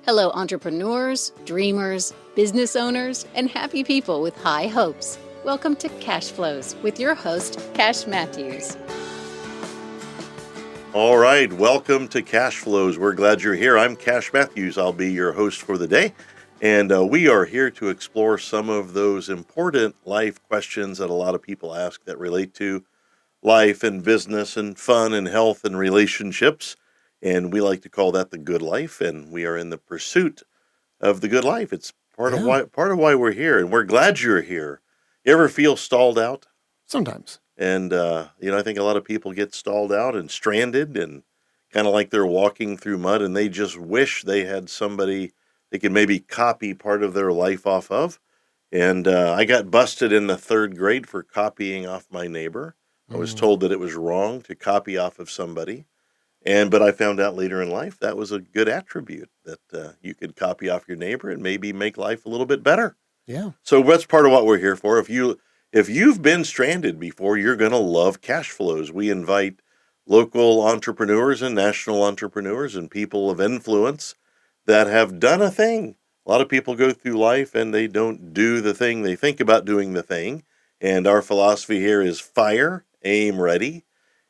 Hello, entrepreneurs, dreamers, business owners, and happy people with high hopes. Welcome to Cashflows with your host, Cash Matthews. All right, welcome to Cashflows. We're glad you're here. I'm Cash Matthews. I'll be your host for the day. And we are here to explore some of those important life questions that a lot of people ask that relate to life and business and fun and health and relationships. And we like to call that the good life. And we are in the pursuit of the good life. It's part of why we're here. And we're glad you're here. You ever feel stalled out? Sometimes. And, I think a lot of people get stalled out and stranded and kind of like they're walking through mud and they just wish they had somebody they could maybe copy part of their life off of. And I got busted in the third grade for copying off my neighbor. I was told that it was wrong to copy off of somebody. But I found out later in life that was a good attribute, that you could copy off your neighbor and maybe make life a little bit better. Yeah. So that's part of what we're here for. If you've been stranded before, you're going to love Cashflows. We invite local entrepreneurs and national entrepreneurs and people of influence that have done a thing. A lot of people go through life and they don't do the thing. They think about doing the thing. And our philosophy here is fire, aim, ready.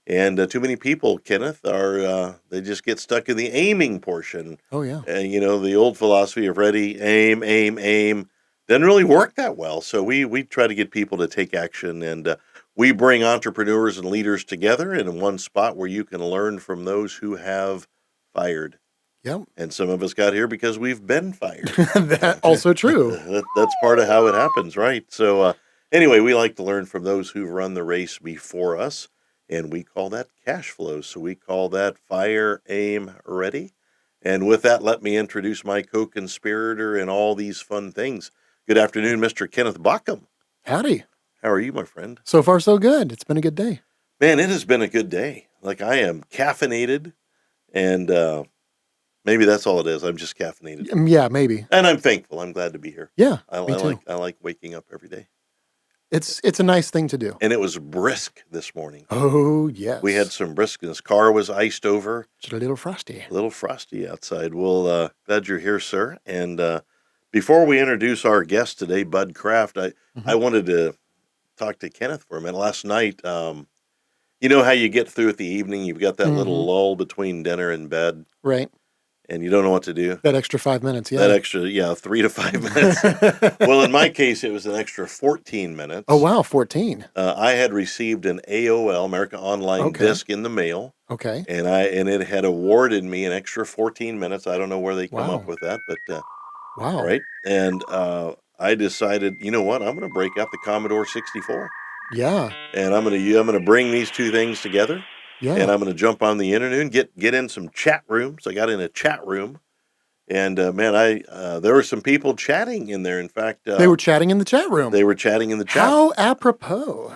And too many people, Kenneth, they just get stuck in the aiming portion. Oh, yeah. And, the old philosophy of ready, aim, aim, aim doesn't really work that well. So we try to get people to take action. And we bring entrepreneurs and leaders together in one spot where you can learn from those who have fired. Yep. And some of us got here because we've been fired. That's also true. That's part of how it happens, right? So anyway, we like to learn from those who've run the race before us. And we call that cash flow. So we call that fire, aim, ready. And with that, let me introduce my co-conspirator in all these fun things. Good afternoon, Mr. Kenneth Bockham. Howdy. How are you, my friend? So far, so good. It's been a good day. Man, it has been a good day. Like, I am caffeinated, and maybe that's all it is. I'm just caffeinated. Yeah, maybe. And I'm thankful. I'm glad to be here. Yeah, I me too. like waking up every day. It's a nice thing to do. And it was brisk this morning. Oh, yes. We had some briskness. Car was iced over. It's a little frosty. A little frosty outside. Well, glad you're here, sir. And before we introduce our guest today, Bud Kraft, I wanted to talk to Kenneth for a minute. Last night, you know how you get through at the evening, you've got that little lull between dinner and bed. Right. And you don't know what to do. That extra 5 minutes, yeah. That extra, 3 to 5 minutes. Well, in my case, it was an extra 14 minutes. Oh, wow, 14. I had received an AOL, America Online disc in the mail. Okay. And it had awarded me an extra 14 minutes. I don't know where they come up with that, but wow. Right. And I decided, you know what? I'm going to break out the Commodore 64. Yeah. And I'm going to bring these two things together. Yeah. And I'm going to jump on the internet and get in some chat rooms. I got in a chat room, and there were some people chatting in there. In fact, they were chatting in the chat room. They were chatting in the chat. How apropos.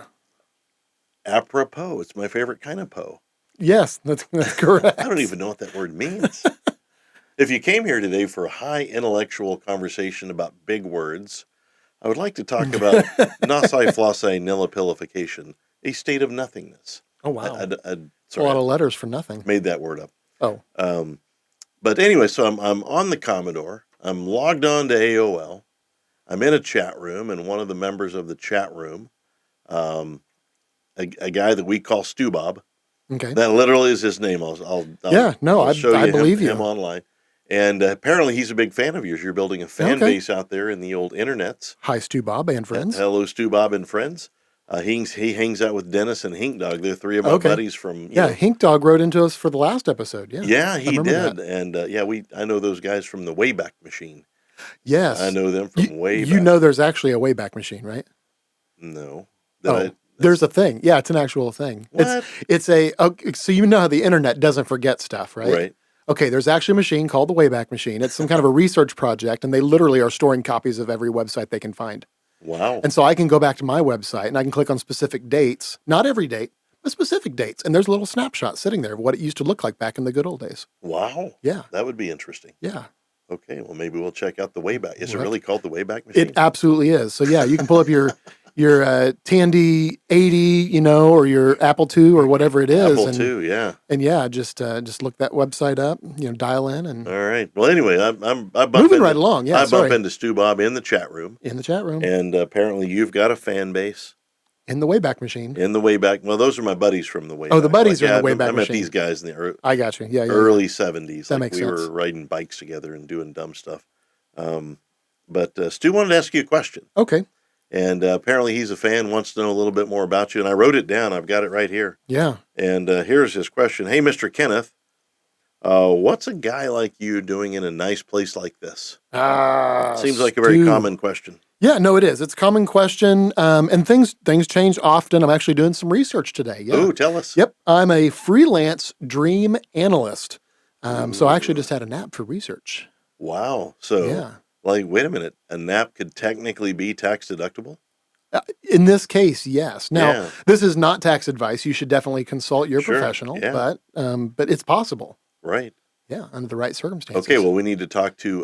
Apropos. It's my favorite kind of po. Yes, that's correct. I don't even know what that word means. If you came here today for a high intellectual conversation about big words, I would like to talk about nasi flossi nilipilification, a state of nothingness. Oh, wow. That's a lot of letters for nothing. Made that word up. Oh. But anyway, so I'm on the Commodore. I'm logged on to AOL. I'm in a chat room, and one of the members of the chat room, a guy that we call Stu Bob. Okay. That literally is his name. I'll show I believe him online. And apparently he's a big fan of yours. You're building a fan base out there in the old internets. Hi, Stu Bob and friends. Hello, Stu Bob and friends. He hangs out with Dennis and Hink Dog. They're three of my buddies from... Hink Dog wrote into us for the last episode. Yeah, yeah, he did. That. And I know those guys from the Wayback Machine. Yes. I know them from way back. You know there's actually a Wayback Machine, right? No. There's a thing. Yeah, it's an actual thing. What? So you know how the internet doesn't forget stuff, right? Right. Okay, there's actually a machine called the Wayback Machine. It's some kind of a research project, and they literally are storing copies of every website they can find. Wow. And so I can go back to my website, and I can click on specific dates, not every date, but specific dates. And there's a little snapshot sitting there of what it used to look like back in the good old days. Wow. Yeah. That would be interesting. Yeah. Okay, well, maybe we'll check out the Wayback. Is it really called the Wayback Machine? It absolutely is. So, yeah, you can pull up your your Tandy 80, or your Apple II or whatever it is. Apple II, yeah. And yeah, just look that website up, dial in All and right. Well, anyway, I bump moving into right along. Yeah, I bump sorry. into Stu Bob in the chat room, In the chat room, and apparently you've got a fan base in the Wayback Machine. in the Wayback. Well, those are my buddies from the Oh, the Wayback. buddies Like, are in yeah, the Wayback I met Machine. these guys in the I got you. Yeah, early 70s. That Like makes we sense. were riding bikes together and doing dumb stuff. But Stu wanted to ask you a question. Okay. And apparently he's a fan, wants to know a little bit more about you. And I wrote it down. I've got it right here. Yeah. And here's his question. Hey, Mr. Kenneth, what's a guy like you doing in a nice place like this? Seems like a very common question. Yeah, no, it is. It's a common question. And things change often. I'm actually doing some research today. Yeah. Oh, tell us. Yep. I'm a freelance dream analyst. So I actually just had a nap for research. Wow. So, yeah. Like, wait a minute. A nap could technically be tax deductible? In this case, yes. Now, this is not tax advice. You should definitely consult your professional, but it's possible. Right. Yeah, under the right circumstances. Okay, well, we need to talk to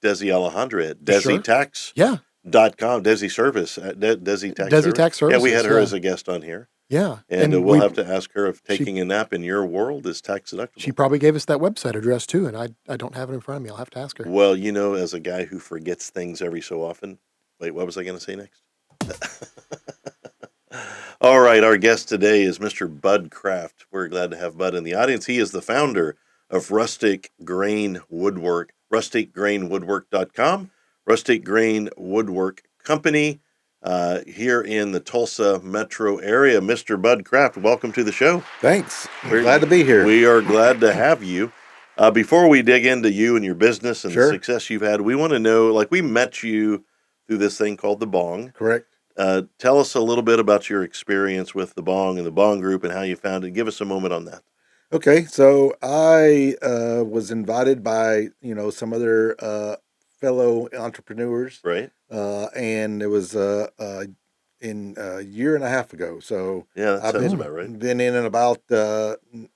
Desi Alejandra at DesiTax. Yeah. .com, Desi Service, Desi Tax Desi Tax Services. Yeah, we had her as a guest on here. Yeah. And we'll have to ask her if taking a nap in your world is tax deductible. She probably gave us that website address too, and I don't have it in front of me. I'll have to ask her. Well, as a guy who forgets things every so often. Wait, what was I going to say next? All right, our guest today is Mr. Bud Craft. We're glad to have Bud in the audience. He is the founder of Rustic Grain Woodwork, rusticgrainwoodwork.com, Rustic Grain Woodwork Company, here in the Tulsa metro area. Mr. Bud Craft, welcome to the show. Thanks. We're glad to be here. We are glad to have you. Before we dig into you and your business and the success you've had, we want to know, like, we met you through this thing called the B.O.N.G. Correct. Tell us a little bit about your experience with the B.O.N.G. and the B.O.N.G. group and how you found it. Give us a moment on that. Okay, so I was invited by some other fellow entrepreneurs, right? And it was in a year and a half ago. So yeah, that sounds about right. Been in about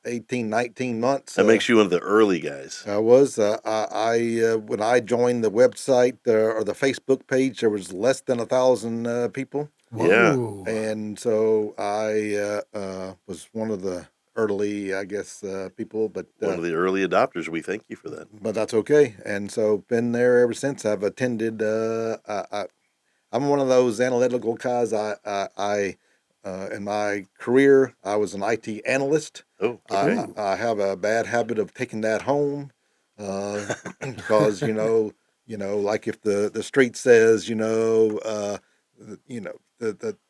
18, 19 months. That makes you one of the early guys. I was. When I joined the website or the Facebook page, there was less than 1,000 people. Whoa. Yeah, and so I was one of the early, I guess, people, but one of the early adopters. We thank you for that. But that's okay. And so been there ever since. I've attended. I'm one of those analytical guys. I in my career, I was an IT analyst. Oh, okay. I have a bad habit of taking that home because like if the street says the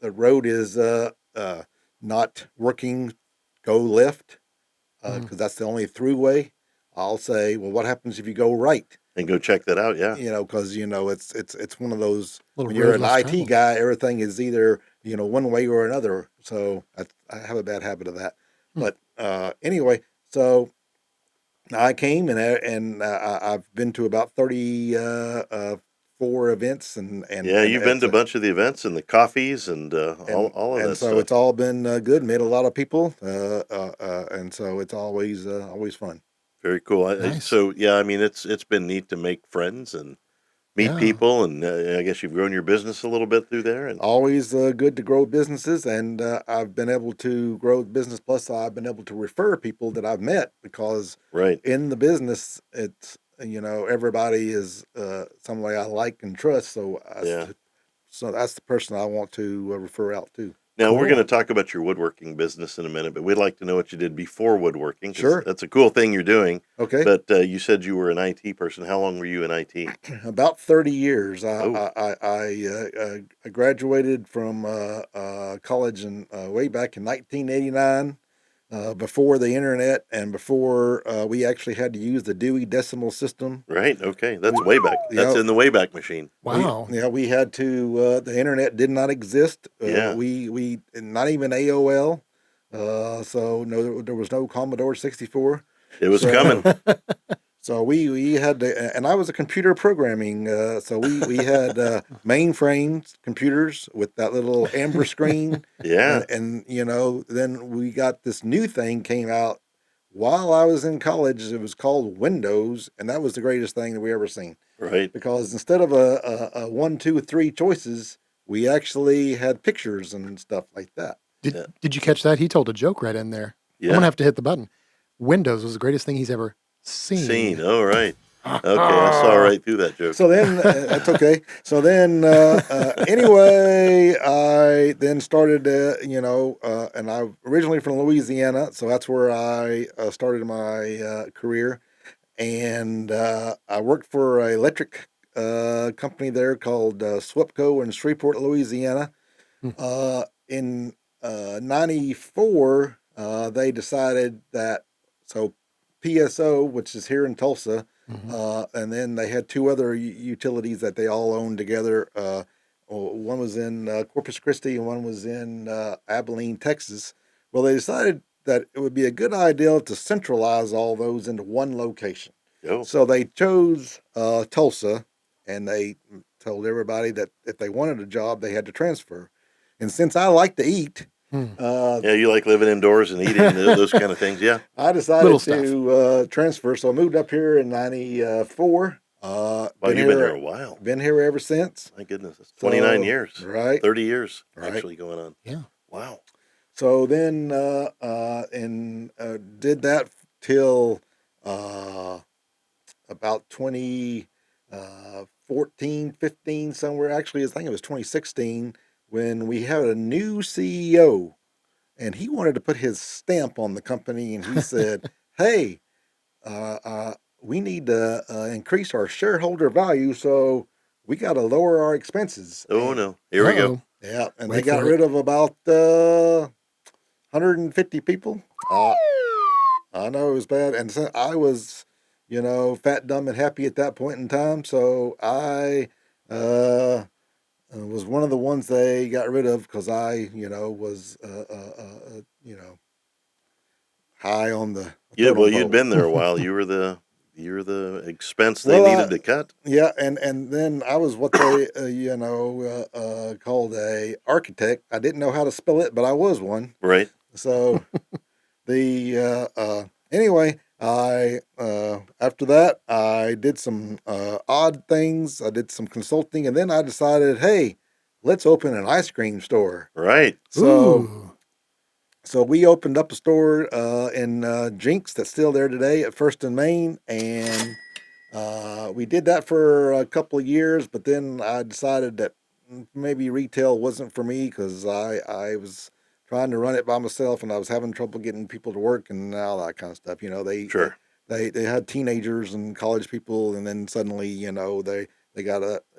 road is not working, go left because that's the only throughway. I'll say, well, what happens if you go right? And go check that out, yeah. Because it's one of those when you're an IT guy, everything is either one way or another. So I have a bad habit of that. But anyway, so I came and I've been to about 34 events and yeah, you've been to a bunch of the events and the coffees and all of that. And so stuff. it's all been good. Met a lot of people, and so it's always fun. Very cool. Nice. So yeah, I mean it's been neat to make friends and meet people, and I guess you've grown your business a little bit through there. And always good to grow businesses, and I've been able to grow business. Plus, I've been able to refer people that I've met because in the business, it's everybody is somebody I like and trust. So so that's the person I want to refer out to. Now, we're going to talk about your woodworking business in a minute, but we'd like to know what you did before woodworking. Sure. That's a cool thing you're doing. Okay. But you said you were an IT person. How long were you in IT? About 30 years. I graduated from college way back in 1989, before the internet and before we actually had to use the Dewey Decimal System. Right. Okay. That's way back. That's in the Wayback Machine. Wow. We had to. The internet did not exist. We not even AOL. So no, there was no Commodore 64. It was coming. So we had to, and I was a computer programming. So we had mainframes computers with that little amber screen. Yeah. And then we got this new thing came out while I was in college. It was called Windows, and that was the greatest thing that we ever seen. Right. Because instead of a 1, 2, 3 choices, we actually had pictures and stuff like that. Did you catch that? He told a joke right in there. I'm Yeah. gonna have to hit the button. Windows was the greatest thing he's ever Seen. seen. Oh, right. Okay, I saw right through that joke. So then, that's okay. So then, anyway, I then started, and I'm originally from Louisiana, so that's where I started my career. And I worked for an electric company there called SWEPCO in Shreveport, Louisiana. Hmm. In '94, they decided that, so PSO, which is here in Tulsa, and then they had two other utilities that they all owned together. One was in Corpus Christi and one was in Abilene, Texas. Well, they decided that it would be a good idea to centralize all those into one location. Oh. So they chose Tulsa, and they told everybody that if they wanted a job, they had to transfer. And since I like to eat, Yeah, you like living indoors and eating those kind of things, yeah. I decided to transfer. So I moved up here in '94. Wow, you've been here a while. Been here ever since. My goodness, it's 29 years. Right. 30 years Right. actually going on. Yeah. Wow. So then, did that till about 2014, 15, somewhere. Actually, I think it was 2016 when we had a new CEO, and he wanted to put his stamp on the company, and he said, "Hey, we need to increase our shareholder value, so we got to lower our expenses." Oh, And, no. Here we go. yeah, and Wait they got for it. rid of about 150 people. I know it was bad, and so I was, fat, dumb, and happy at that point in time. So I was one of the ones they got rid of because I, was, high on the Yeah, well, totem you'd pole. been there a while. You were the expense they needed to cut. Yeah, and then I was what they called a architect. I didn't know how to spell it, but I was one. Right. So anyway, I after that I did some odd things. I did some consulting, and then I decided, hey, let's open an ice cream store. Right. So Ooh. so we opened up a store in Jinx that's still there today at First and Main, and we did that for a couple of years. But then I decided that maybe retail wasn't for me because I was trying to run it by myself, and I was having trouble getting people to work and all that kind of stuff. Sure. They had teenagers and college people, and then suddenly they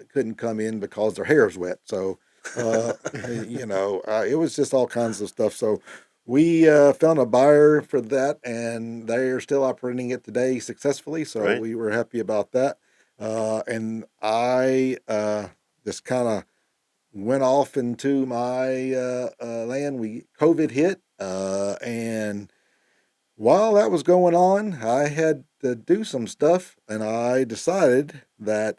couldn't come in because their hair was wet. So it was just all kinds of stuff. So we found a buyer for that, and they are still operating it today successfully. So Right. we were happy about that. And I just kind of went off into my land. COVID hit, and while that was going on, I had to do some stuff, and I decided that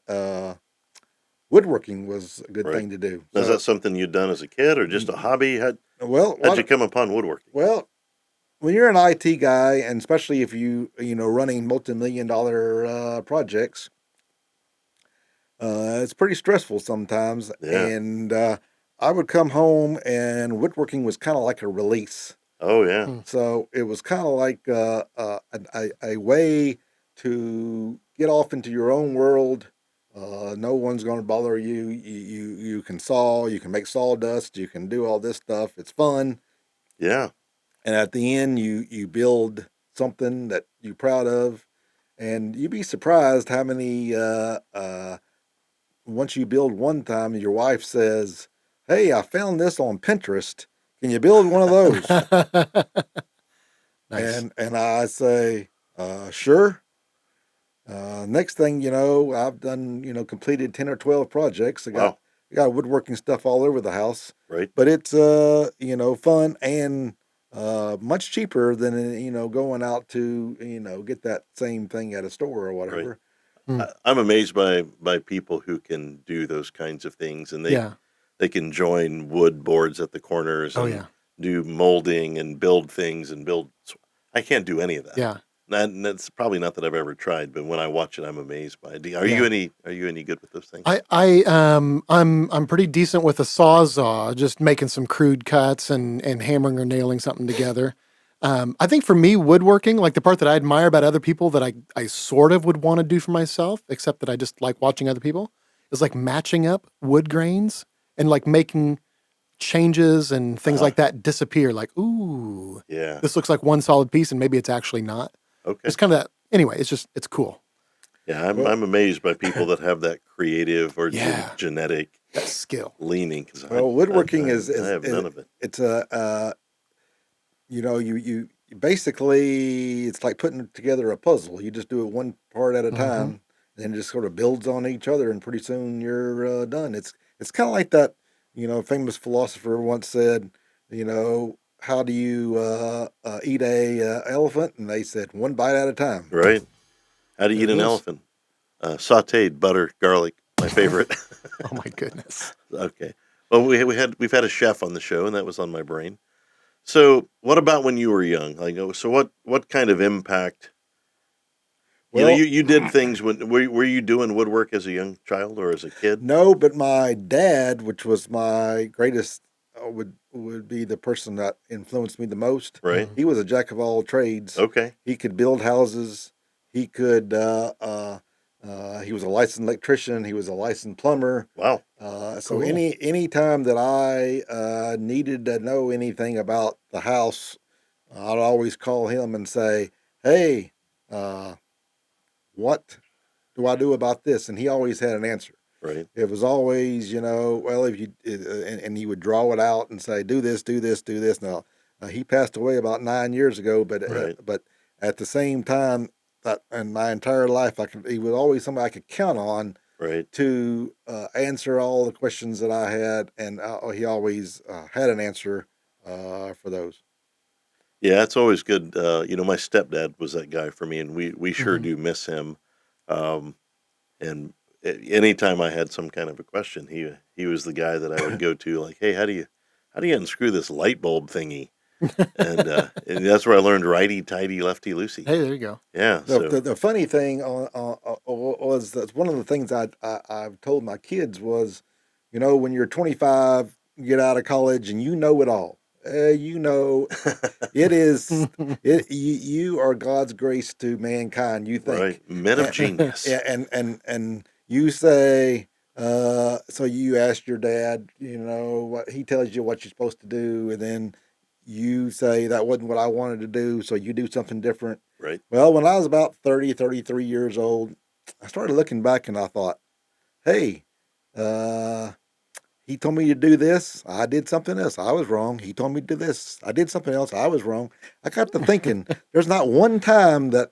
woodworking was a good Right. thing to do. Now, is that something you'd done as a kid or just a hobby? How'd you come upon woodworking? Well, when you're an IT guy, and especially if running multi-million-dollar projects, it's pretty stressful sometimes. Yeah. And I would come home, and woodworking was kind of like a release. Oh, yeah. So it was kind of like a way to get off into your own world. No one's going to bother you. You can saw, you can make sawdust, you can do all this stuff. It's fun. Yeah. And at the end, you build something that you're proud of, and you'd be surprised how many. Once you build one time, your wife says, "Hey, I found this on Pinterest. Can you build one of those?" Nice. And I say, "Sure." Next thing you know, I've done completed 10 or 12 projects. I got woodworking stuff all over the house. Right. But it's fun and much cheaper than going out to get that same thing at a store or whatever. I'm amazed by people who can do those kinds of things, and they can join wood boards at the corners and do molding and build things and build. I can't do any of that. Yeah. That's probably not that I've ever tried, but when I watch it, I'm amazed by it. Are Yeah. you any good with those things? I'm pretty decent with a sawzall, just making some crude cuts and hammering or nailing something together. I think for me, woodworking, like the part that I admire about other people that I sort of would want to do for myself, except that I just like watching other people, is like matching up wood grains and like making changes and things Uh-huh. like that disappear. Like, ooh, Yeah. this looks like one solid piece, and maybe it's actually not. Okay. It's kind of that. Anyway, it's cool. Yeah, Well, I'm amazed by people that have that creative or Yeah, genetic that skill. leaning because well, woodworking I have none of it. it's a you basically it's like putting together a puzzle. You just do it one part at a Hmm. time, and it just sort of builds on each other, and pretty soon you're done. It's kind of like that, famous philosopher once said, how do you eat a elephant? And they said one bite at a time. Right? How to There eat it an is. elephant? Sautéed butter, garlic, my favorite. Oh my goodness. Okay. Well, we've had a chef on the show, and that was on my brain. So, what about when you were young? Like, so what kind of impact? Well, You did things when were you doing woodwork as a young child or as a kid? no, but my dad, which was my greatest, would be the person that influenced me the most. Right. Mhm. He was a jack of all trades. Okay. He could build houses. He could. He was a licensed electrician. He was a licensed plumber. Wow. So Cool. any time that I needed to know anything about the house, I'd always call him and say, "Hey, uh, what do I do about this?" And he always had an answer. Right. It was always, well, if you and he would draw it out and say, "Do this, do this, do this." Now, he passed away about 9 years ago, Right. but at the same time, that in my entire life, he was always somebody I could count on Right. to answer all the questions that I had, and he always had an answer for those. Yeah, it's always good. My stepdad was that guy for me, and we sure Hmm. do miss him. Um, and anytime I had some kind of a question, he was the guy that I would go to. Like, hey, how do you unscrew this light bulb thingy? And that's where I learned righty tighty, lefty loosey. Hey, there you go. Yeah. The, So the, the funny thing was that one of the things I've told my kids was, when you're 25, you get out of college and you know it all. It is you are God's grace to mankind. You right, think, men of and genius. and you say, so you ask your dad, what he tells you what you're supposed to do, and then you say that wasn't what I wanted to do, so you do something different. Right. Well, when I was about 30, 33 years old, I started looking back and I thought, hey, uh, he told me to do this. I did something else. I was wrong. He told me to do this. I did something else. I was wrong. I got to thinking, there's not one time that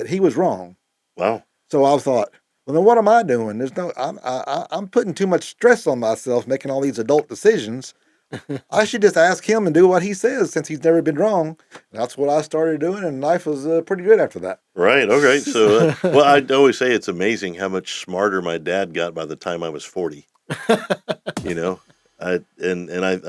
he was wrong. Wow. So I thought, well, then what am I doing? I'm putting too much stress on myself making all these adult decisions. I should just ask him and do what he says since he's never been wrong. That's what I started doing, and life was pretty good after that. Right. Okay. So, well, I always say it's amazing how much smarter my dad got by the time I was 40. You know, I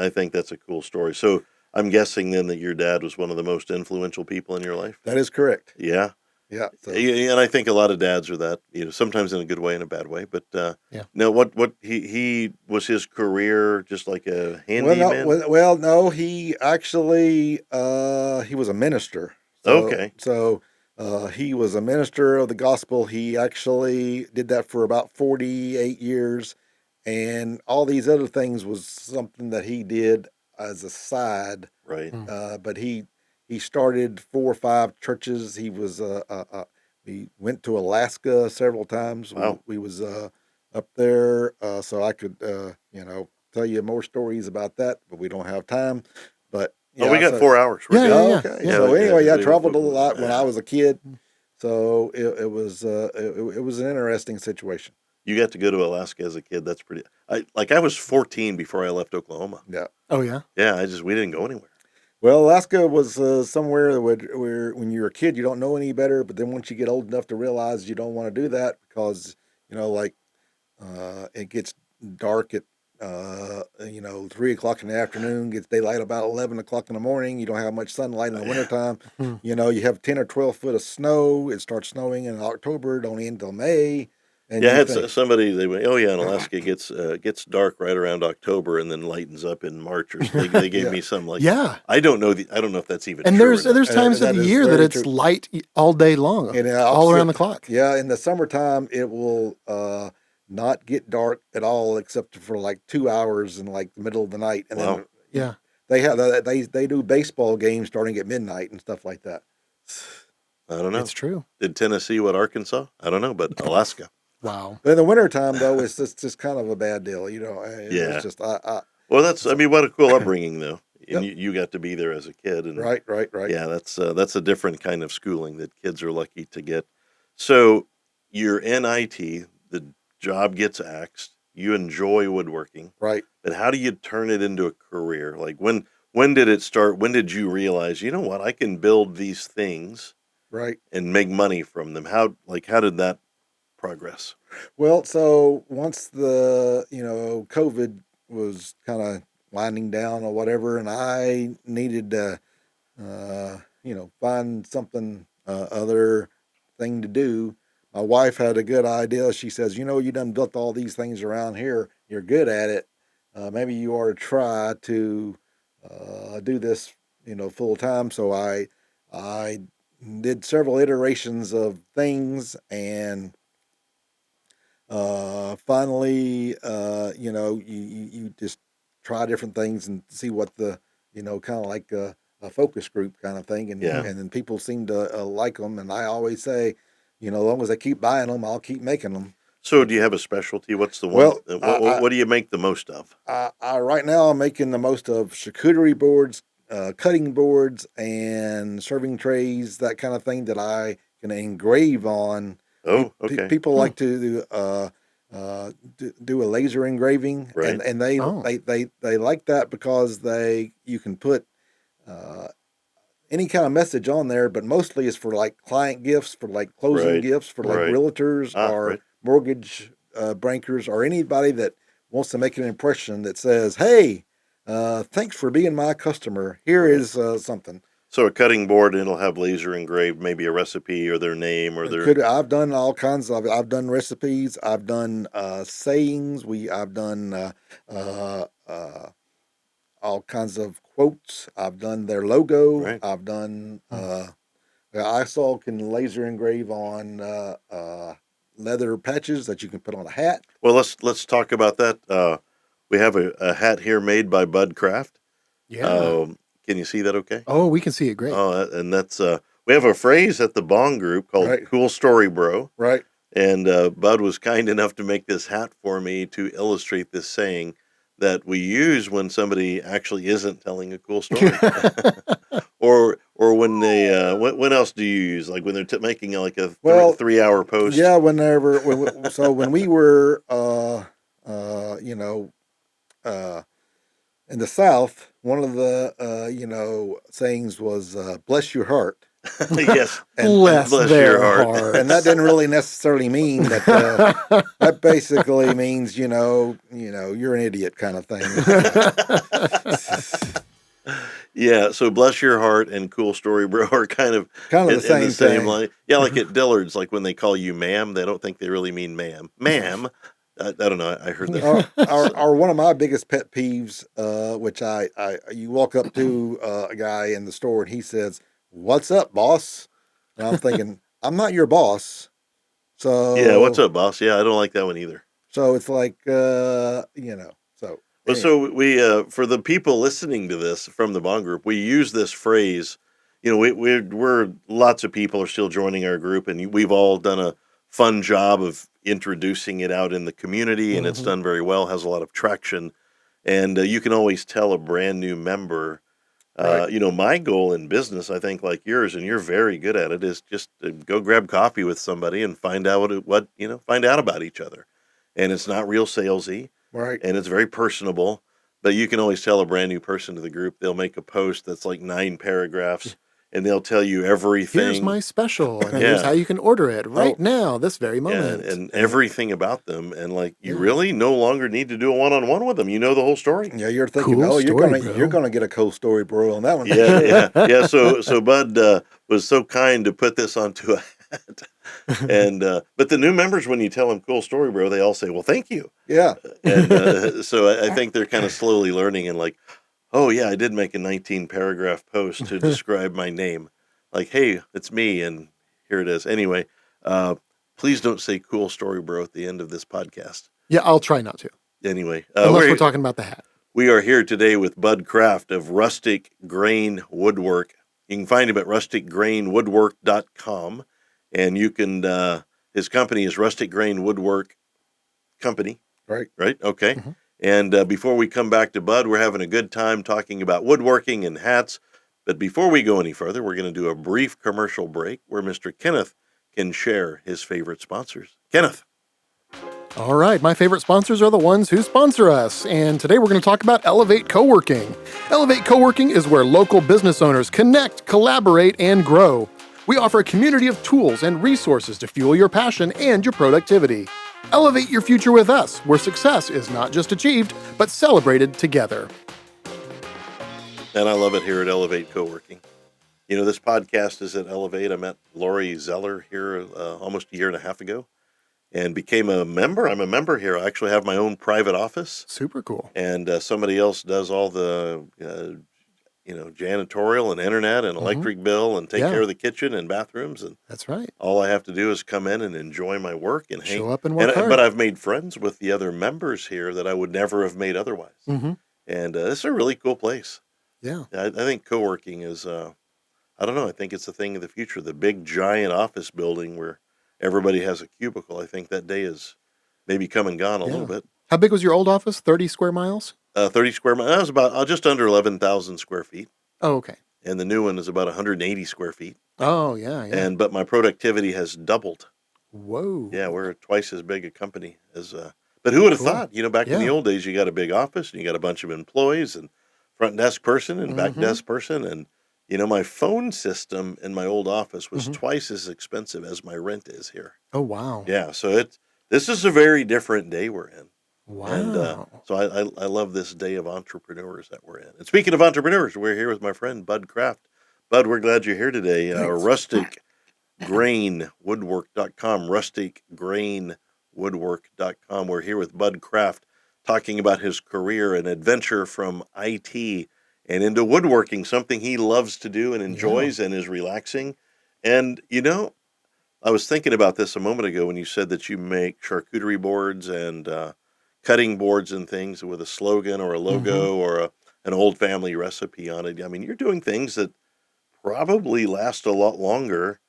think that's a cool story. So I'm guessing then that your dad was one of the most influential people in your life. That is correct. Yeah. Yeah. So Yeah, and I think a lot of dads are that, sometimes in a good way and a bad way. But Yeah. no, what he was his career just like a well, no, handyman? no. He actually he was a minister. Okay, He was a minister of the gospel. He actually did that for about 48 years, and all these other things was something that he did as a side. right. Mm. But he started 4 or 5 churches. He went to Alaska several times. Wow. We was up there, so I could tell you more stories about that, but we don't have time. But Oh, we yeah, got so 4 hours. We're Yeah, good. yeah, yeah, okay. yeah. So anyway, I We traveled a lot when I was a kid. So it was an interesting situation. You got to go to Alaska as a kid. That's pretty. I was 14 before I left Oklahoma. Yeah. Oh yeah. Yeah, we didn't go anywhere. Well, Alaska was somewhere where when you're a kid you don't know any better, but then once you get old enough to realize you don't want to do that because like it gets dark at 3 o'clock in the afternoon, gets daylight about 11 o'clock in the morning. You don't have much sunlight in the wintertime. Hmm. You have 10 or 12 foot of snow. It starts snowing in October, don't end until May. And Yeah, I you had think, somebody. They went, "Oh yeah, in Alaska it gets dark right around October and then lightens up in March." Or they gave yeah, me some like Yeah. I don't know I don't know if that's even And true or not. there's times of that the is year that very it's true. light all day long, And all around opposite, the clock. yeah, in the summertime, it will not get dark at all except for like 2 hours in like the middle of the night. And Wow, then Yeah. they do baseball games starting at midnight and stuff like that. I don't know. It's true. Did Tennessee what Arkansas? I don't know, but Alaska. Wow. But in the wintertime, though, it's just kind of a bad deal. It's Yeah. just, Well, I so, mean, what a cool upbringing though, and yep, you got to be there as a kid, and right. yeah, that's a different kind of schooling that kids are lucky to get. So you're in IT, the job gets axed, you enjoy woodworking, Right. but how do you turn it into a career? Like when did it start? When did you realize, you know what, I can build these things Right. and make money from them? How did that progress? Well, so once COVID was kind of winding down or whatever, and I needed to, find something other thing to do. My wife had a good idea. She says, you done built all these things around here. You're good at it. Maybe you ought to try to do this, full time. So I did several iterations of things, and finally, you just try different things and see what kind of like a focus group kind of thing, and Yeah. Hmm. and then people seem to like them. And I always say, as long as I keep buying them, I'll keep making them. So do you have a specialty? What's the one? Well, What do you make the most of? I right now I'm making the most of charcuterie boards, cutting boards, and serving trays, that kind of thing that I can engrave on. Oh, okay. People Hmm. like to do a laser engraving, Right. and they Oh. they they they like that because you can put uh, any kind of message on there, but mostly it's for like client gifts, for like closing Right. gifts, for like Right. realtors or Right. mortgage bankers, or anybody that wants to make an impression that says, "Hey, thanks for being my customer. Here Right. is something." So a cutting board, and it'll have laser engraved, maybe a recipe or their name or their. I've done all kinds of. I've done recipes. I've done sayings. I've done uh, uh, all kinds of quotes. I've done their logo. Right. I've done. Hmm. I saw can laser engrave on leather patches that you can put on a hat. Well, let's talk about that. We have a hat here made by Bud Craft. Yeah. Can you see that? Okay. Oh, we can see it great. Oh, and that's we have a phrase at the Bong Group called Right. "Cool Story, Bro." Right. And Bud was kind enough to make this hat for me to illustrate this saying that we use when somebody actually isn't telling a cool story, or when they when else do you use, like when they're making like a Well, 3 hour post? yeah. When we were you know in the South, one of the sayings was "bless your heart," Yes, Bless bless their your heart. hearts. and that didn't really necessarily mean that. That basically means you're an idiot kind of thing. Yeah, so bless your heart and cool story, bro, are kind of Kind of the in the same same thing. line. Yeah, like at Dillard's, like when they call you ma'am, they don't think they really mean ma'am. Ma'am, I don't know. I heard that. Or one of my biggest pet peeves, which you walk up to a guy in the store and he says, "What's up, boss?" And I'm thinking, I'm not your boss, Yeah, what's so up, boss? Yeah, I don't like that one either. it's like So Well, anyway, so we for the people listening to this from the Bond Group, we use this phrase. You know, we're lots of people are still joining our group, and we've all done a fun job of introducing it out in the community, and it's Mhm. done very well, has a lot of traction, and you can always tell a brand new member. right, My goal in business, I think, like yours, and you're very good at it, is just to go grab coffee with somebody and find out find out about each other, and it's not real salesy, right, and it's very personable. But you can always tell a brand new person to the group. They'll make a post that's like 9 paragraphs, and they'll tell you everything. Here's my special, and here's Yeah. how you can order it right Oh. now, this very Yeah, moment. and everything about them, and like you Yeah. really no longer need to do a one-on-one with them. You know the whole story. Yeah, you're thinking, Cool oh, story, you're bro. gonna get a cool story, bro, on that one. Yeah. So Bud was so kind to put this onto a hat, and but the new members, when you tell them cool story, bro, they all say, "Well, thank you." Yeah. And so I think they're kind of slowly learning and like, oh yeah, I did make a 19 paragraph post to describe my name. Like, hey, it's me, and here it is. Anyway, please don't say "cool story, bro" at the end of this podcast. Yeah, I'll try not to, Anyway, unless we're talking about the hat. we are here today with Bud Craft of Rustic Grain Woodwork. You can find him at rusticgrainwoodwork.com, and you can. His company is Rustic Grain Woodwork Company. Right. Right. Okay. Mhm. And before we come back to Bud, we're having a good time talking about woodworking and hats. But before we go any further, we're going to do a brief commercial break where Mr. Kenneth can share his favorite sponsors. Kenneth. All right, my favorite sponsors are the ones who sponsor us, and today we're going to talk about Elevate Coworking. Elevate Coworking is where local business owners connect, collaborate, and grow. We offer a community of tools and resources to fuel your passion and your productivity. Elevate your future with us, where success is not just achieved, but celebrated together. And I love it here at Elevate Coworking. You know, this podcast is at Elevate. I met Lori Zeller here almost a year and a half ago and became a member. I'm a member here. I actually have my own private office. Super cool. And somebody else does all the, janitorial and internet and electric bill and take care of the kitchen and bathrooms. And That's right. all I have to do is come in and enjoy my work and hang. Show up and work hard. But I've made friends with the other members here that I would never have made otherwise. Mm-hmm. And this is a really cool place. Yeah. I think co-working is, I don't know, I think it's the thing of the future. The big giant office building where everybody has a cubicle. I think that day is maybe come and gone a little bit. How big was your old office? 30 square miles? 30 square miles. That was about just under 11,000 square feet. Oh, okay. And the new one is about 180 square feet. Oh, yeah. But my productivity has doubled. Whoa. Yeah, we're twice as big a company as. But who would have Cool. thought? You know, back in the old days, you got a big office and you got a bunch of employees and front desk person and back desk person, and my phone system in my old office was twice as expensive as my rent is here. Oh, wow. Yeah, so this is a very different day we're in. Wow. And so I love this day of entrepreneurs that we're in. And speaking of entrepreneurs, we're here with my friend Bud Craft. Bud, we're glad you're here today. Rusticgrainwoodwork.com, rusticgrainwoodwork.com. We're here with Bud Craft talking about his career and adventure from IT and into woodworking, something he loves to do and enjoys and is relaxing. And, I was thinking about this a moment ago when you said that you make charcuterie boards and cutting boards and things with a slogan or a logo or an old family recipe on it. I mean, you're doing things that probably last a lot longer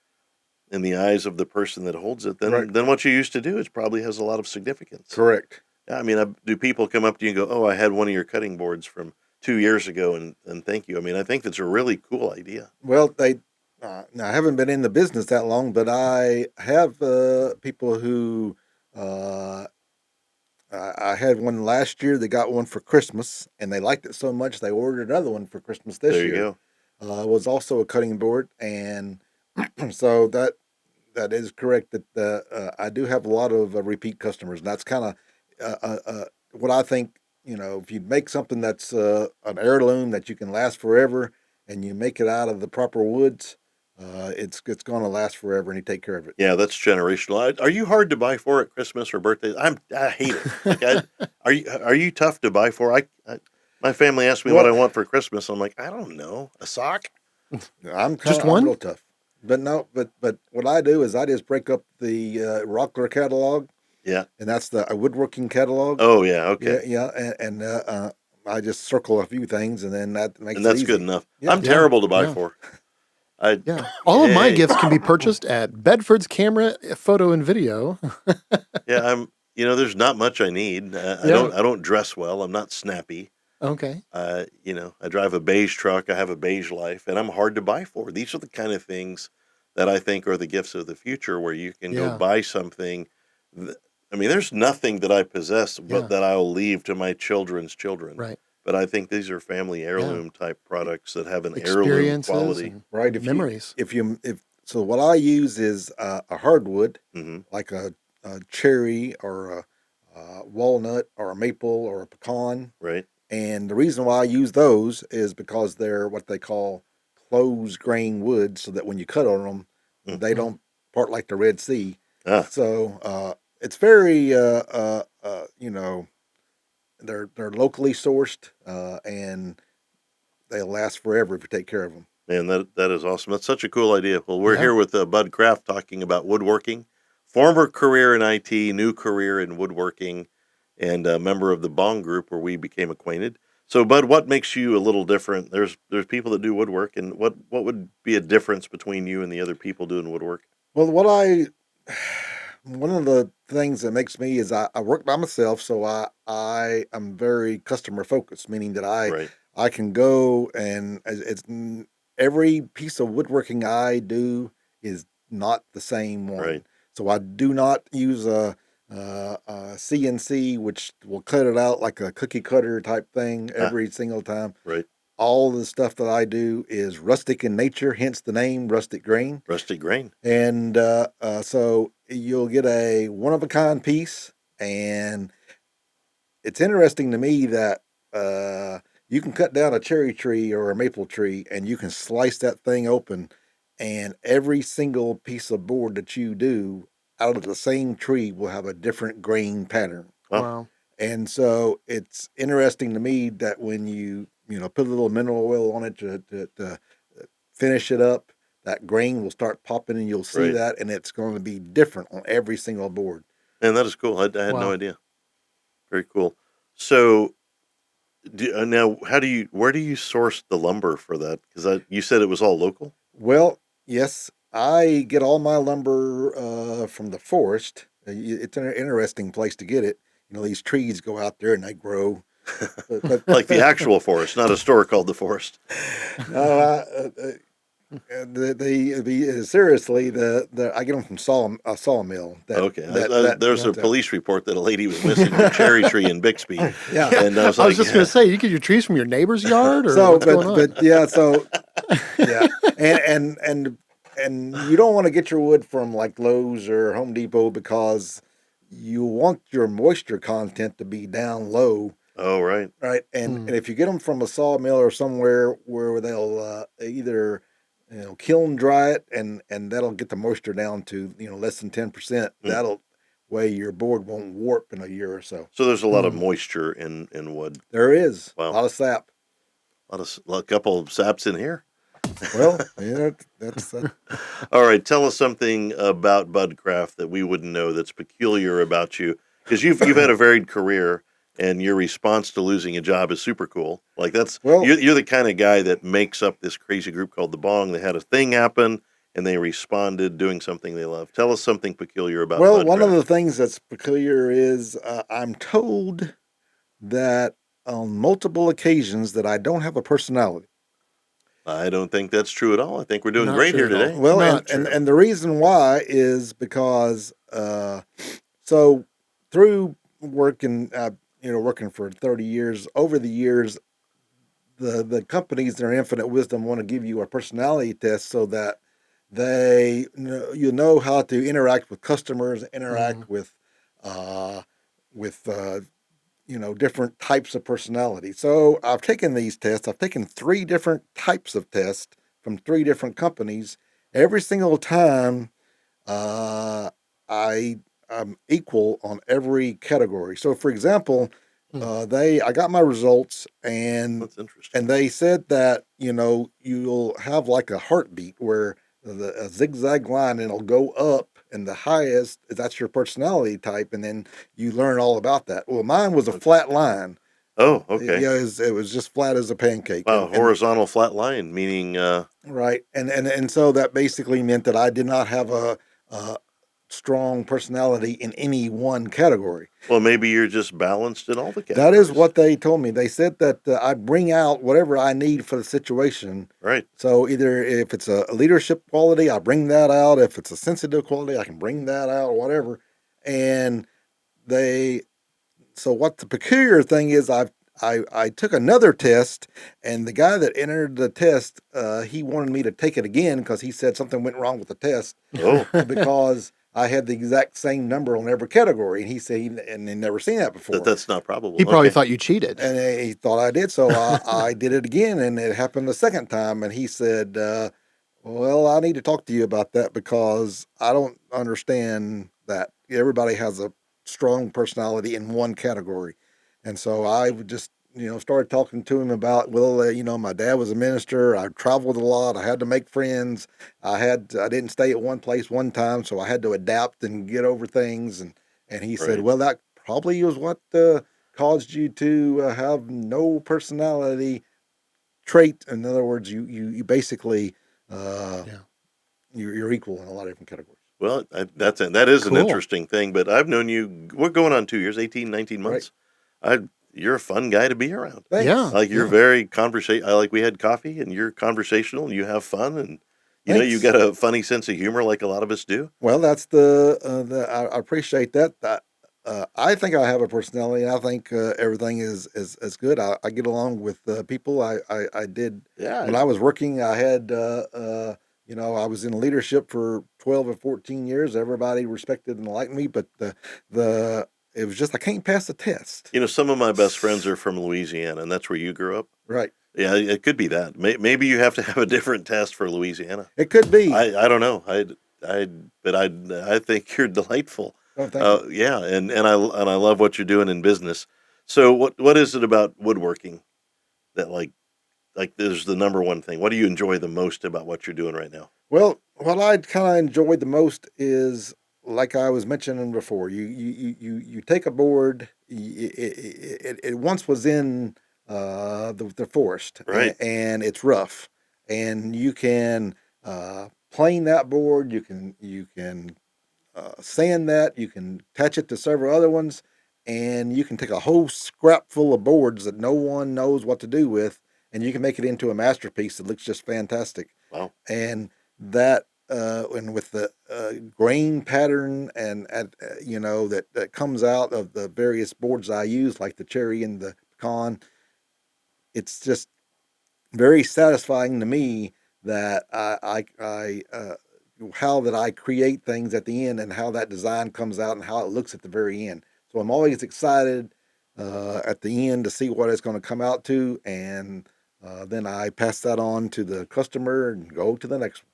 in the eyes of the person that holds it than what you used to do. It probably has a lot of significance. Correct. I mean, do people come up to you and go, "Oh, I had one of your cutting boards from 2 years ago, and thank you"? I mean, I think that's a really cool idea. Well, now I haven't been in the business that long, but I have people who I had one last year. They got one for Christmas, and they liked it so much they ordered another one for Christmas this year. There you go. It was also a cutting board, and so that is correct. That I do have a lot of repeat customers, and that's kind of what I think. If you make something that's an heirloom that you can last forever, and you make it out of the proper woods, it's going to last forever, and you take care of it. Yeah, that's generational. Are you hard to buy for at Christmas or birthdays? I hate it. Like are you tough to buy for? My family asked me what I want for Christmas. I'm like, I don't know, a sock. I'm Just one? I'm real tough, but no, but what I do is I just break up the Rockler catalog. Yeah, and that's the woodworking catalog. Oh yeah, okay. Yeah, and I just circle a few things, and then that makes And that's it easy. good enough. Yeah. I'm terrible to buy for. All of my gifts can be purchased at Bedford's Camera, Photo, and Video. Yeah, there's not much I need. I don't dress well. I'm not snappy. Okay. I drive a beige truck. I have a beige life, and I'm hard to buy for. These are the kind of things that I think are the gifts of the future, where you can go buy something. There's nothing that I possess but that I'll leave to my children's children. Right. but I think these are family heirloom type products that have an heirloom Experiences quality. and Right. memories. If so, what I use is a hardwood, Hmm. like a cherry or a walnut or a maple or a pecan. Right. And the reason why I use those is because they're what they call closed grain wood, so that when you cut on them, Mm. they don't part like the Red Sea. Ah, So it's very, they're locally sourced, and they'll last forever if you take care of them. man, that is awesome. That's such a cool idea. Well, we're Yeah. here with Bud Kraft talking about woodworking, former career in IT, new career in woodworking, and a member of the Bong group where we became acquainted. So, Bud, what makes you a little different? There's people that do woodwork, and what would be a difference between you and the other people doing woodwork? Well, one of the things that makes me is I work by myself, so I am very customer focused, meaning that Right. I can go and every piece of woodworking I do is not the same Right. one. So I do not use a CNC, which will cut it out like a cookie cutter type thing Ah, every single time. right. All the stuff that I do is rustic in nature, hence the name Rustic Grain. Rusty grain. And so you'll get a one of a kind piece, and it's interesting to me that you can cut down a cherry tree or a maple tree, and you can slice that thing open, and every single piece of board that you do out of the same tree will have a different grain pattern. Wow. Wow. And so it's interesting to me that when you put a little mineral oil on it to finish it up, that grain will start popping, and you'll see Right. that, and it's going to be different on every single board. And that is cool. I had no Wow. idea. Very cool. So, now, where do you source the lumber for that? Because you said it was all local. Well, yes, I get all my lumber from the forest. It's an interesting place to get it. These trees go out there and they grow. Like the actual forest, not a store called the Forest. No, seriously, I get them from a sawmill. Okay, there's a police report that a lady was missing her cherry tree in Bixby, Yeah. and I was I was like, just going to say, you get your trees from your neighbor's yard, or So, what's going on? but yeah, so yeah, and you don't want to get your wood from like Lowe's or Home Depot, because you want your moisture content to be down low, oh right, right? And if you get them from a sawmill or somewhere where they'll either kiln dry it, and that'll get the moisture down to less than 10%. Mm. That'll way your board won't warp in a year or so. So there's a lot of moisture in wood. There is a Wow, lot of sap. a couple of saps in here. Well, yeah, that's All right, tell us something about Budcraft that we wouldn't know that's peculiar about you, because you've had a varied career, and your response to losing a job is super cool. Like well. you're the kind of guy that makes up this crazy group called the Bong. They had a thing happen, and they responded doing something they love. Tell us something peculiar about Well, one of Budcraft. the things that's peculiar is I'm told that on multiple occasions that I don't have a personality. I don't think that's true at all. I think we're doing Not great true here at all. today. Well, Not and true. and the reason why is because so through working working for 30 years, over the years, the companies in their infinite wisdom want to give you a personality test so that you know how to interact with customers, interact uh, with different types of personality. So I've taken these tests. I've taken three different types of tests from three different companies. Every single time, uh, I am equal on every category. So, for example, I got my results, That's interesting. and they said that you'll have like a heartbeat where a zigzag line, and it'll go up, and the highest, that's your personality type, and then you learn all about that. Well, mine was a flat line. Oh, okay. Yeah, it was just flat as a pancake. Wow, And horizontal flat line, meaning right, and so that basically meant that I did not have a strong personality in any one category. well, maybe you're just balanced in all the That is categories. what they told me. They said that I bring out whatever I need for the situation. Right. So either if it's a leadership quality, I bring that out. If it's a sensitive quality, I can bring that out, or whatever. And they, so what the peculiar thing is, I took another test, and the guy that entered the test, he wanted me to take it again because he said something went wrong with the test. Oh, because I had the exact same number on every category, and he said and he never seen that before. that's not probable. He probably Okay. thought you cheated. And he thought I did, so I did it again, and it happened the second time. And he said, "Well, I need to talk to you about that because I don't understand that everybody has a strong personality in one category." And so I would just, started talking to him about, well, my dad was a minister. I traveled a lot. I had to make friends. I didn't stay at one place one time, so I had to adapt and get over things. And he said, Right. well, that probably was what caused you to have no personality trait. In other words, you basically Yeah. you're equal in a lot of different categories. Well, that is an Cool. interesting thing, but I've known you, we're going on 2 years, 18, 19 Right. months. You're a fun guy to be around. Thanks. Yeah. Like you're very like we had coffee and you're conversational and you have fun and you've Thanks. got a funny sense of humor like a lot of us do. Well, that's I appreciate that. I think I have a personality, and I think everything is good. I get along with people. I did Yeah. when I was working. I had I was in leadership for 12 or 14 years. Everybody respected and liked me, but the it was just I can't pass the test. Some of my best friends are from Louisiana and that's where you grew up. Right. Yeah, it could be that. Maybe you have to have a different test for Louisiana. It could be. I don't know. But I think you're delightful. Oh, thank you. Yeah, and I love what you're doing in business. So what is it about woodworking that like is the number one thing? What do you enjoy the most about what you're doing right now? Well, what I kind of enjoyed the most is, like I was mentioning before, you take a board. It once was in the forest, Right. and it's rough, and you can plane that board. You can sand that. You can attach it to several other ones, and you can take a whole scrap full of boards that no one knows what to do with, and you can make it into a masterpiece that looks just fantastic. Wow. And that and with the grain pattern that comes out of the various boards I use, like the cherry and the pecan, it's just very satisfying to me that how that I create things at the end and how that design comes out and how it looks at the very end. So I'm always excited at the end to see what it's going to come out to, and then I pass that on to the customer and go to the next one.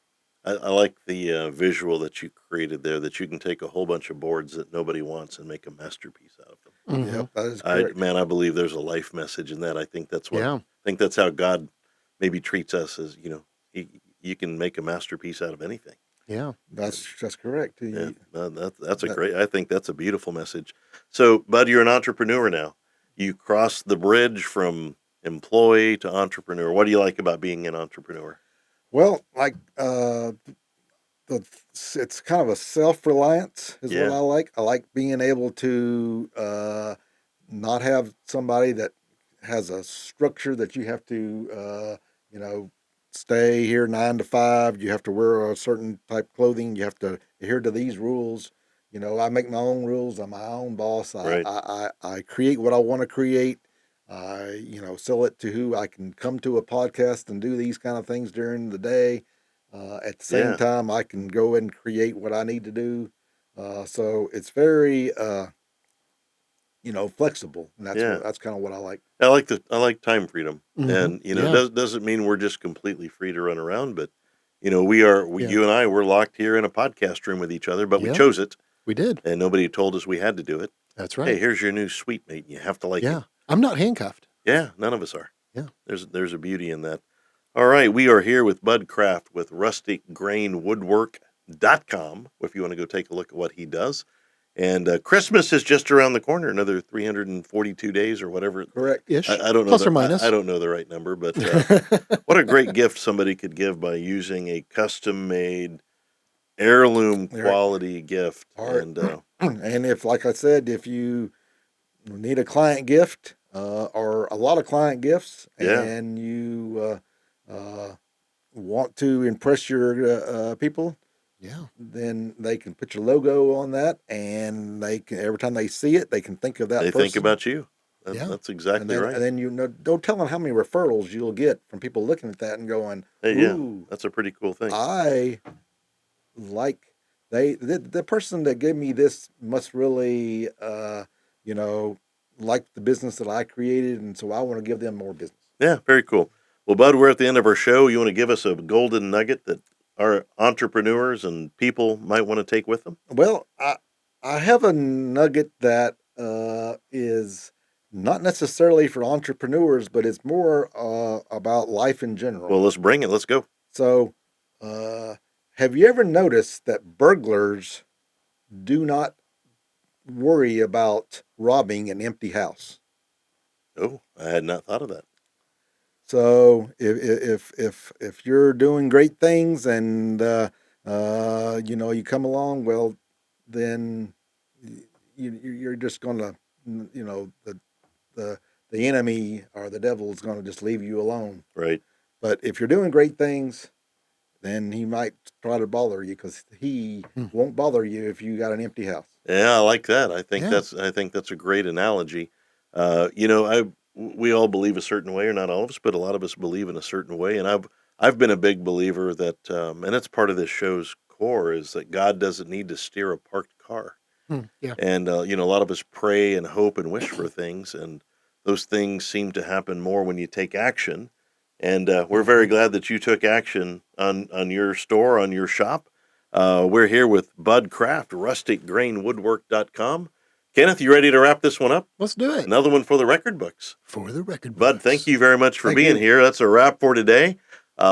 I like the visual that you created there. That you can take a whole bunch of boards that nobody wants and make a masterpiece out of them. Mhm. Yep, that is correct. I believe there's a life message in that. I think Yeah. I think that's how God maybe treats us as you can make a masterpiece out of anything. Yeah. That's correct. Yeah, that's a great. I think that's a beautiful message. So, Bud, you're an entrepreneur now. You crossed the bridge from employee to entrepreneur. What do you like about being an entrepreneur? Well, like it's kind of a self-reliance is what Yeah. I like. I like being able to not have somebody that has a structure that you have to stay here 9 to 5. You have to wear a certain type of clothing. You have to adhere to these rules. I make my own rules. I'm my own boss. Right. I create what I want to create. I sell it to who I can come to a podcast and do these kind of things during the day. At the same Yeah. time, I can go and create what I need to do. So it's very flexible, and Yeah. that's kind of what I like. I like time freedom, Mhm. and Yeah. doesn't mean we're just completely free to run around, but Yeah. you and I we're locked here in a podcast room with each other, but we Yeah. chose it, We did. and nobody told us we had to do it. That's Hey, right. here's your new suite mate. You have to like Yeah. it. I'm not handcuffed. Yeah, none of us are. Yeah. There's a beauty in that. All right, we are here with Bud Craft with rusticgrainwoodwork.com if you want to go take a look at what he does. And Christmas is just around the corner, another 342 days or whatever. Correct. Ish. I don't know. Plus or minus. I don't know the right number, but what a great gift somebody could give by using a custom made heirloom Right. quality gift. Art. And And if, like I said, if you need a client gift or a lot of client gifts, Yeah. and you want to impress your people, Yeah. then they can put your logo on that, and they can every time they see it, they can think of that they person. think about you. Yeah. That's exactly right. And then don't tell them how many referrals you'll get from people looking at that and going, Hey, yeah, "Ooh, that's a pretty cool thing. I like the person that gave me this must really you know like the business that I created, and so I want to give them more business." Yeah, very cool. Well, Bud, we're at the end of our show. You want to give us a golden nugget that our entrepreneurs and people might want to take with them? Well, I have a nugget that is not necessarily for entrepreneurs, but it's more about life in general. Well, let's bring it. Let's go. So, uh, have you ever noticed that burglars do not worry about robbing an empty house? Oh, I had not thought of that. So if you're doing great things and you come along, well, then you're just gonna the the enemy or the devil is gonna just leave you alone. Right. But if you're doing great things, then he might try to bother you because he Hmm. won't bother you if you got an empty house. Yeah, I like that. Yeah. I think that's a great analogy. We all believe a certain way, or not all of us, but a lot of us believe in a certain way. And I've been a big believer that, and it's part of this show's core, is that God doesn't need to steer a parked car. Yeah. And a lot of us pray and hope and wish for things, and those things seem to happen more when you take action. And we're very glad that you took action on your store, on your shop. We're here with Bud Craft, rusticgrainwoodwork.com. Kenneth, you ready to wrap this one up? Let's do it. Another one for the record books. For the record Bud, thank books. you very much for Thank being you. here. That's a wrap for today.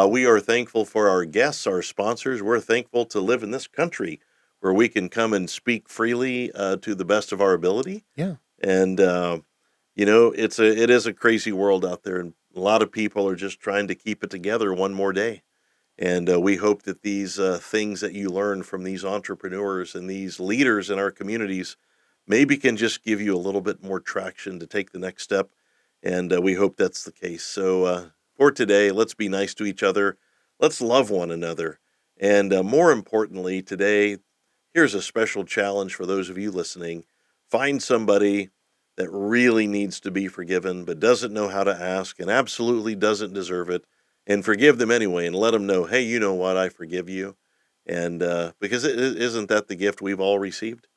We are thankful for our guests, our sponsors. We're thankful to live in this country where we can come and speak freely to the best of our ability. Yeah. And it is a crazy world out there, and a lot of people are just trying to keep it together one more day. And we hope that these things that you learn from these entrepreneurs and these leaders in our communities maybe can just give you a little bit more traction to take the next step. And we hope that's the case. So for today, let's be nice to each other. Let's love one another. And more importantly, today, here's a special challenge for those of you listening. Find somebody that really needs to be forgiven, but doesn't know how to ask and absolutely doesn't deserve it, and forgive them anyway, and let them know, hey, you know what, I forgive you. And because isn't that the gift we've all received,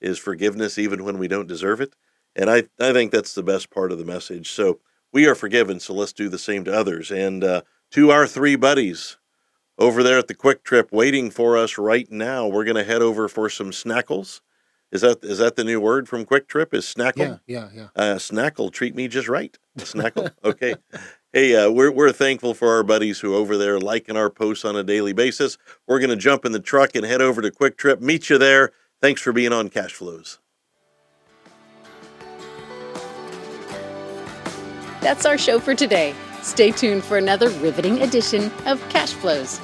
is forgiveness even when we don't deserve it? And I think that's the best part of the message. So we are forgiven, so let's do the same to others. And to our three buddies over there at the Quick Trip waiting for us right now, we're going to head over for some snackles. Is that the new word from Quick Trip? Is snackle? Yeah. Snackle, treat me just right. A snackle. Okay. Hey, we're thankful for our buddies who are over there liking our posts on a daily basis. We're going to jump in the truck and head over to Quick Trip. Meet you there. Thanks for being on Cashflows. That's our show for today. Stay tuned for another riveting edition of Cash Flows.